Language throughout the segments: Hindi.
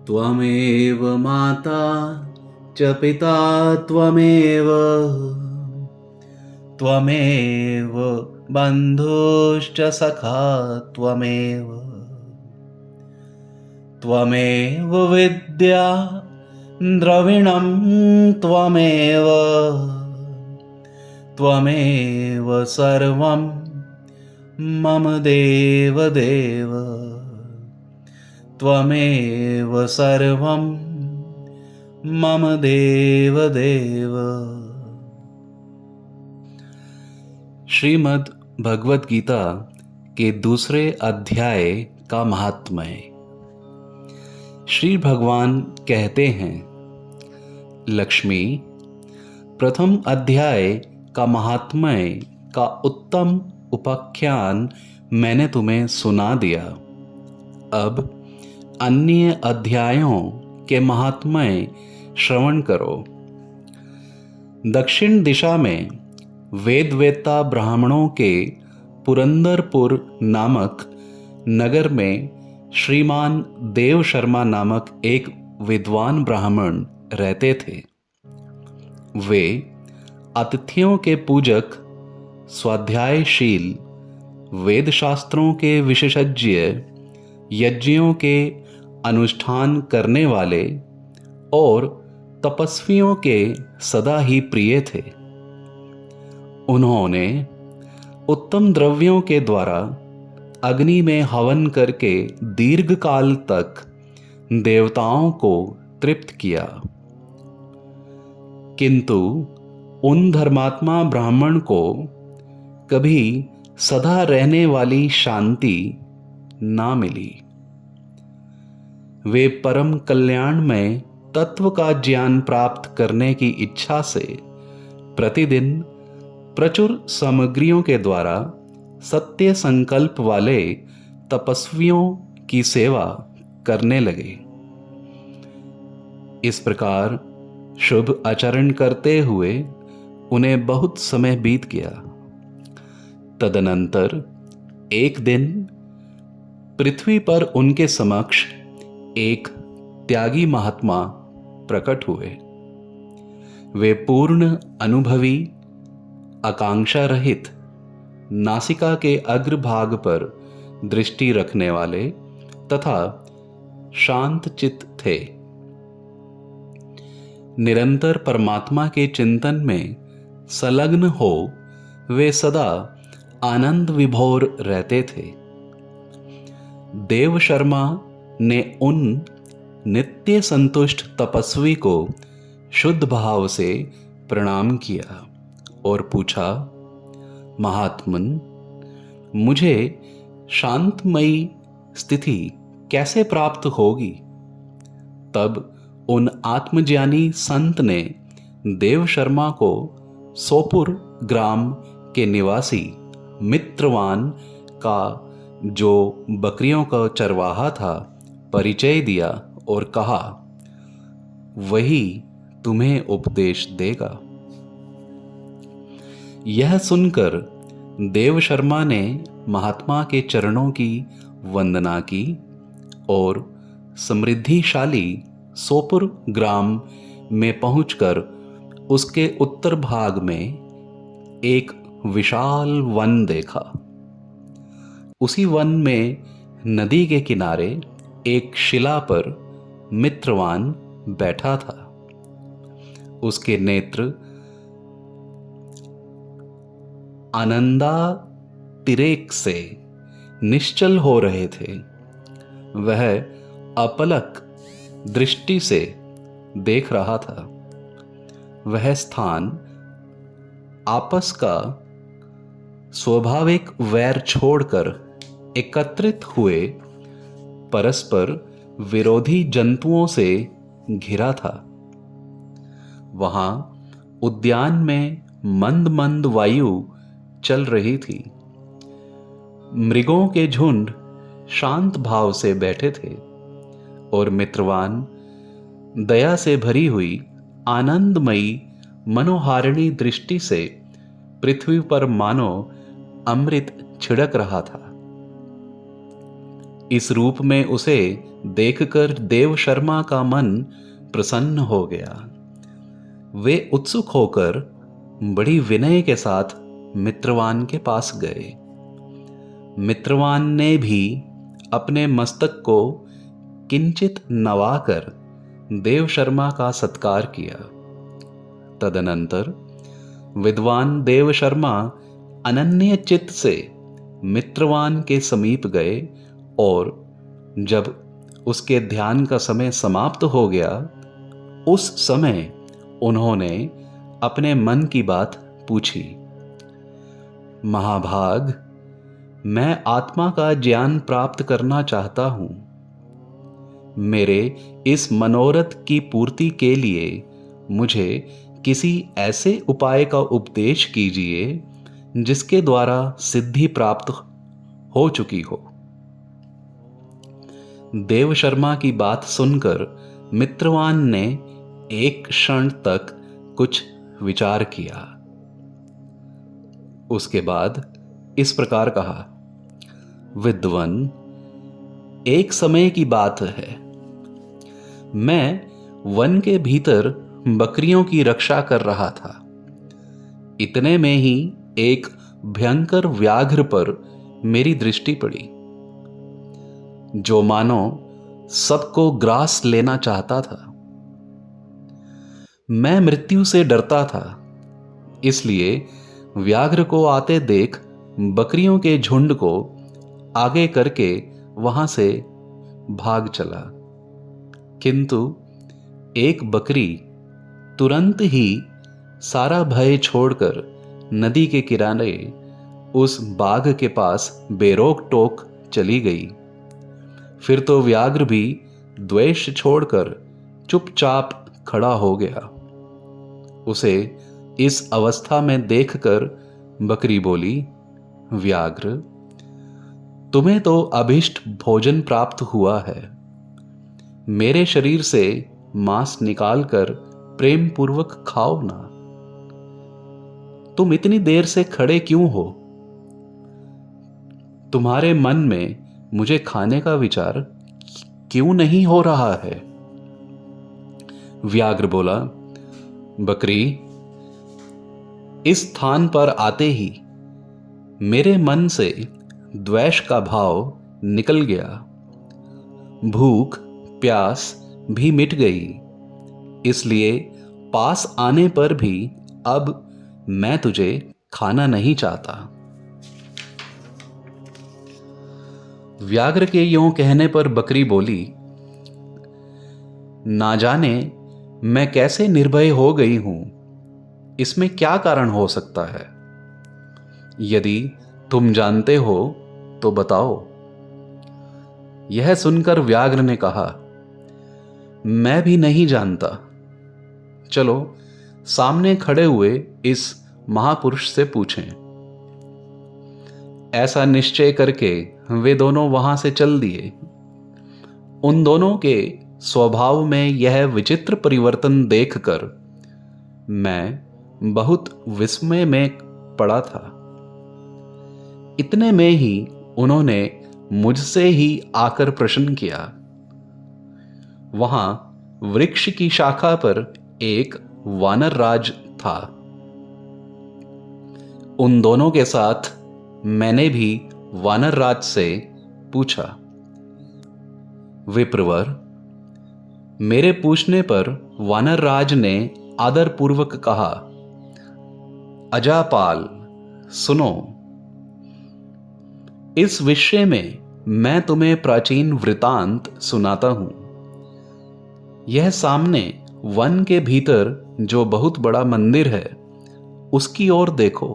त्वमेव माता च पिता त्वमेव, त्वमेव बन्धुश्च सखा त्वमेव, त्वमेव विद्या द्रविणं त्वमेव, त्वमेव सर्वं मम देवदेव, त्वमेव सर्वं मम देवदेव। श्रीमद् भगवत गीता के दूसरे अध्याय का महात्म्य। श्री भगवान कहते हैं, लक्ष्मी, प्रथम अध्याय का महात्म्य का उत्तम उपाख्यान मैंने तुम्हें सुना दिया। अब अन्य अध्यायों के महात्म्य श्रवण करो। दक्षिण दिशा में वेदवेत्ता ब्राह्मणों के पुरंदरपुर नामक नगर में श्रीमान देव शर्मा नामक एक विद्वान ब्राह्मण रहते थे। वे अतिथियों के पूजक, स्वाध्यायशील, वेद शास्त्रों के विशेषज्ञ, यज्ञों के अनुष्ठान करने वाले और तपस्वियों के सदा ही प्रिय थे। उन्होंने उत्तम द्रव्यों के द्वारा अग्नि में हवन करके दीर्घ काल तक देवताओं को तृप्त किया, किंतु उन धर्मात्मा ब्राह्मण को कभी सदा रहने वाली शांति ना मिली। वे परम कल्याणमय तत्व का ज्ञान प्राप्त करने की इच्छा से प्रतिदिन प्रचुर सामग्रियों के द्वारा सत्य संकल्प वाले तपस्वियों की सेवा करने लगे। इस प्रकार शुभ आचरण करते हुए उन्हें बहुत समय बीत गया। तदनंतर एक दिन पृथ्वी पर उनके समक्ष एक त्यागी महात्मा प्रकट हुए। वे पूर्ण अनुभवी, आकांक्षा रहित, नासिका के अग्रभाग पर दृष्टि रखने वाले तथा शांत चित्त थे। निरंतर परमात्मा के चिंतन में संलग्न हो वे सदा आनंद विभोर रहते थे। देव शर्मा ने उन नित्य संतुष्ट तपस्वी को शुद्ध भाव से प्रणाम किया और पूछा, महात्मन, मुझे शांतमयी स्थिति कैसे प्राप्त होगी? तब उन आत्मज्ञानी संत ने देव शर्मा को सोपुर ग्राम के निवासी मित्रवान का, जो बकरियों का चरवाहा था, परिचय दिया और कहा, वही तुम्हें उपदेश देगा। यह सुनकर देव शर्मा ने महात्मा के चरणों की वंदना की और समृद्धिशाली सोपुर ग्राम में पहुंचकर उसके उत्तर भाग में एक विशाल वन देखा। उसी वन में नदी के किनारे एक शिला पर मित्रवान बैठा था। उसके नेत्र आनंदातिरेक से निश्चल हो रहे थे। वह अपलक दृष्टि से देख रहा था। वह स्थान आपस का स्वाभाविक वैर छोड़कर एकत्रित हुए परस्पर विरोधी जंतुओं से घिरा था। वहां उद्यान में मंद मंद वायु चल रही थी। मृगों के झुंड शांत भाव से बैठे थे और मित्रवान दया से भरी हुई आनंदमयी मनोहारिणी दृष्टि से पृथ्वी पर मानो अमृत छिड़क रहा था। इस रूप में उसे देखकर देव शर्मा का मन प्रसन्न हो गया। वे उत्सुक होकर बड़ी विनय के साथ मित्रवान के पास गए। मित्रवान ने भी अपने मस्तक को किंचित नवाकर देव शर्मा का सत्कार किया। तदनंतर विद्वान देव शर्मा अनन्य चित्त से मित्रवान के समीप गए और जब उसके ध्यान का समय समाप्त हो गया, उस समय उन्होंने अपने मन की बात पूछी। महाभाग, मैं आत्मा का ज्ञान प्राप्त करना चाहता हूं। मेरे इस मनोरथ की पूर्ति के लिए मुझे किसी ऐसे उपाय का उपदेश कीजिए जिसके द्वारा सिद्धि प्राप्त हो चुकी हो। देव शर्मा की बात सुनकर मित्रवान ने एक क्षण तक कुछ विचार किया। उसके बाद इस प्रकार कहा, विद्वन, एक समय की बात है, मैं वन के भीतर बकरियों की रक्षा कर रहा था। इतने में ही एक भयंकर व्याघ्र पर मेरी दृष्टि पड़ी, जो मानो सबको ग्रास लेना चाहता था। मैं मृत्यु से डरता था, इसलिए व्याघ्र को आते देख बकरियों के झुंड को आगे करके वहां से भाग चला। किंतु एक बकरी तुरंत ही सारा भय छोड़कर नदी के किनारे उस बाघ के पास बेरोक टोक चली गई। फिर तो व्याघ्र भी द्वेष छोड़कर चुपचाप खड़ा हो गया। उसे इस अवस्था में देखकर बकरी बोली, व्याघ्र, तुम्हें तो अभिष्ट भोजन प्राप्त हुआ है। मेरे शरीर से मांस निकालकर प्रेम पूर्वक खाओ ना। तुम इतनी देर से खड़े क्यों हो? तुम्हारे मन में मुझे खाने का विचार क्यों नहीं हो रहा है? व्याघ्र बोला, बकरी, इस स्थान पर आते ही मेरे मन से द्वेष का भाव निकल गया। भूख प्यास भी मिट गई, इसलिए पास आने पर भी अब मैं तुझे खाना नहीं चाहता। व्याघ्र के यों कहने पर बकरी बोली, ना जाने मैं कैसे निर्भय हो गई हूं, इसमें क्या कारण हो सकता है? यदि तुम जानते हो तो बताओ। यह सुनकर व्याघ्र ने कहा, मैं भी नहीं जानता। चलो सामने खड़े हुए इस महापुरुष से पूछें। ऐसा निश्चय करके वे दोनों वहां से चल दिए। उन दोनों के स्वभाव में यह विचित्र परिवर्तन देखकर मैं बहुत विस्मय में पड़ा था। इतने में ही उन्होंने मुझसे ही आकर प्रश्न किया। वहां वृक्ष की शाखा पर एक वानर राज था। उन दोनों के साथ मैंने भी वानर राज से पूछा, विप्रवर, मेरे पूछने पर वानर राज ने आदर पूर्वक कहा, अजापाल, सुनो। इस विषय में मैं तुम्हें प्राचीन वृतांत सुनाता हूं। यह सामने वन के भीतर जो बहुत बड़ा मंदिर है, उसकी ओर देखो।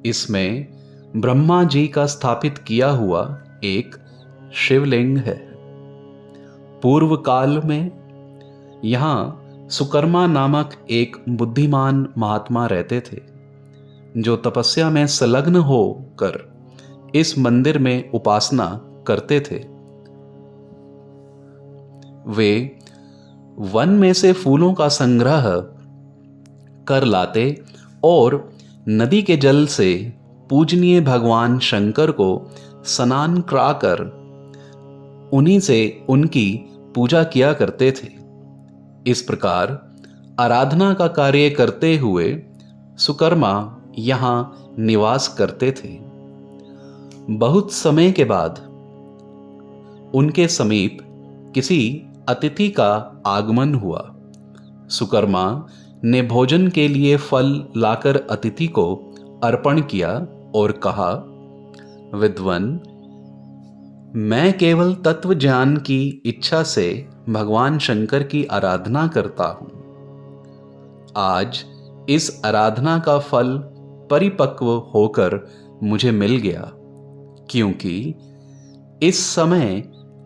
इसमें ब्रह्मा जी का स्थापित किया हुआ एक शिवलिंग है। पूर्व काल में यहां सुकर्मा नामक एक बुद्धिमान महात्मा रहते थे, जो तपस्या में संलग्न होकर इस मंदिर में उपासना करते थे। वे वन में से फूलों का संग्रह कर लाते और नदी के जल से पूजनीय भगवान शंकर को स्नान कराकर उन्हीं से उनकी पूजा किया करते थे। इस प्रकार आराधना का कार्य करते हुए सुकर्मा यहाँ निवास करते थे। बहुत समय के बाद उनके समीप किसी अतिथि का आगमन हुआ। सुकर्मा ने भोजन के लिए फल लाकर अतिथि को अर्पण किया और कहा, विद्वन, मैं केवल तत्व ज्ञान की इच्छा से भगवान शंकर की आराधना करता हूं। आज इस आराधना का फल परिपक्व होकर मुझे मिल गया, क्योंकि इस समय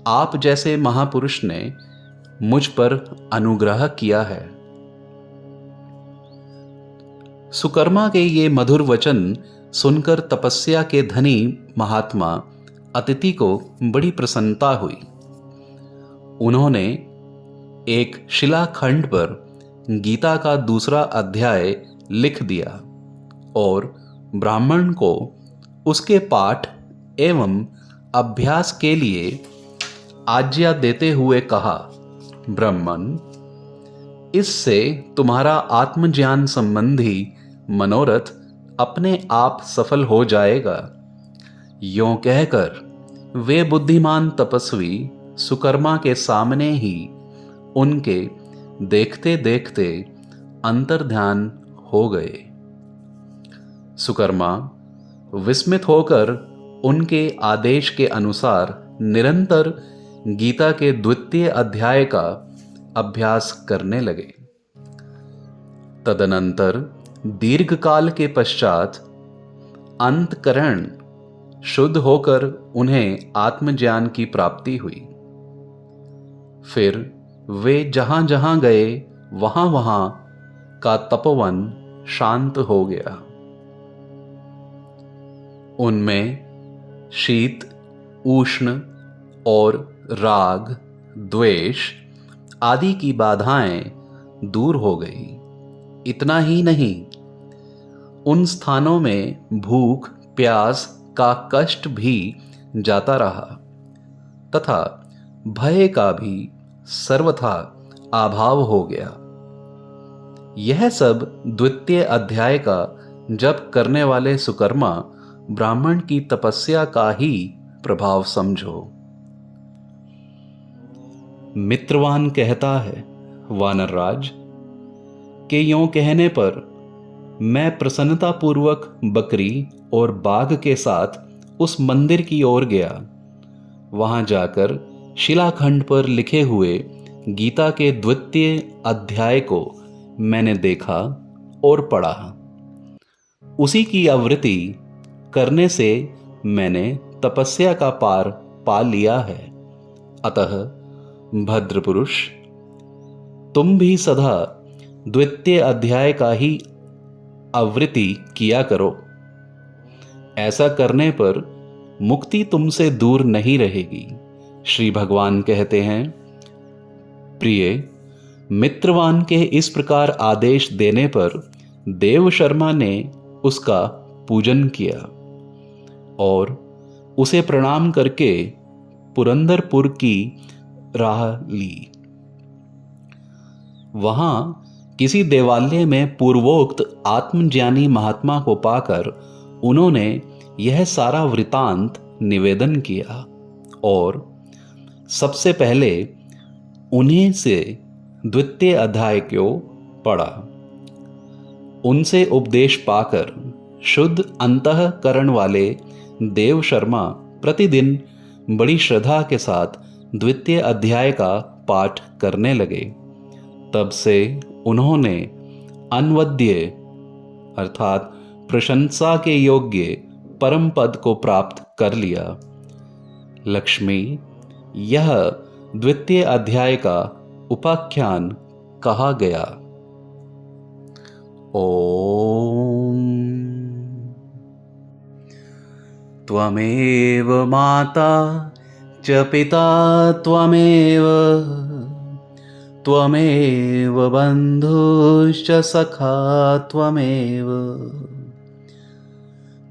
आप जैसे महापुरुष ने मुझ पर अनुग्रह किया है। सुकर्मा के ये मधुर वचन सुनकर तपस्या के धनी महात्मा अतिथि को बड़ी प्रसन्नता हुई। उन्होंने एक शिलाखंड पर गीता का दूसरा अध्याय लिख दिया और ब्राह्मण को उसके पाठ एवं अभ्यास के लिए आज्ञा देते हुए कहा, ब्राह्मण, इससे तुम्हारा आत्मज्ञान संबंधी मनोरथ अपने आप सफल हो जाएगा। यों कहकर वे बुद्धिमान तपस्वी सुकर्मा के सामने ही उनके देखते देखते अंतर्ध्यान हो गए। सुकर्मा विस्मित होकर उनके आदेश के अनुसार निरंतर गीता के द्वितीय अध्याय का अभ्यास करने लगे। तदनंतर दीर्घकाल के पश्चात अंतकरण शुद्ध होकर उन्हें आत्मज्ञान की प्राप्ति हुई। फिर वे जहां जहां गए वहां वहां का तपोवन शांत हो गया। उनमें शीत, उष्ण और राग, द्वेष आदि की बाधाएं दूर हो गई। इतना ही नहीं, उन स्थानों में भूख प्यास का कष्ट भी जाता रहा तथा भय का भी सर्वथा अभाव हो गया। यह सब द्वितीय अध्याय का जप करने वाले सुकर्मा ब्राह्मण की तपस्या का ही प्रभाव समझो। मित्रवान कहता है, वानरराज के यों कहने पर मैं प्रसन्नतापूर्वक बकरी और बाघ के साथ उस मंदिर की ओर गया। वहां जाकर शिलाखंड पर लिखे हुए गीता के द्वितीय अध्याय को मैंने देखा और पढ़ा। उसी की आवृत्ति करने से मैंने तपस्या का पार पा लिया है। अतः भद्रपुरुष, तुम भी सदा द्वितीय अध्याय का ही आवृत्ति किया करो। ऐसा करने पर मुक्ति तुमसे दूर नहीं रहेगी। श्री भगवान कहते हैं, प्रिय, मित्रवान के इस प्रकार आदेश देने पर देव शर्मा ने उसका पूजन किया और उसे प्रणाम करके पुरंदरपुर की राह ली। वहां किसी देवालय में पूर्वोक्त आत्मज्ञानी महात्मा को पाकर उन्होंने यह सारा वृतांत निवेदन किया और सबसे पहले उन्हीं से द्वितीय अध्याय को पढ़ा। उनसे उपदेश पाकर शुद्ध अंतःकरण वाले देव शर्मा प्रतिदिन बड़ी श्रद्धा के साथ द्वितीय अध्याय का पाठ करने लगे। तब से उन्होंने अनवद्य अर्थात प्रशंसा के योग्य परम पद को प्राप्त कर लिया। लक्ष्मी, यह द्वितीय अध्याय का उपाख्यान कहा गया। ओम। त्वमेव माता च पिता त्वमेव, त्वमेव बन्धुश्च सखा त्वमेव,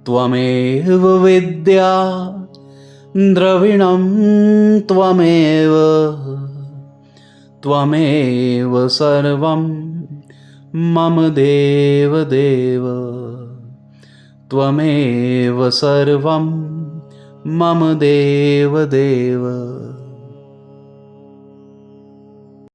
त्वमेव विद्या द्रविणं त्वमेव त्वमेव सर्वं मम देवदेव त्वमेव सर्वं मम देवदेव।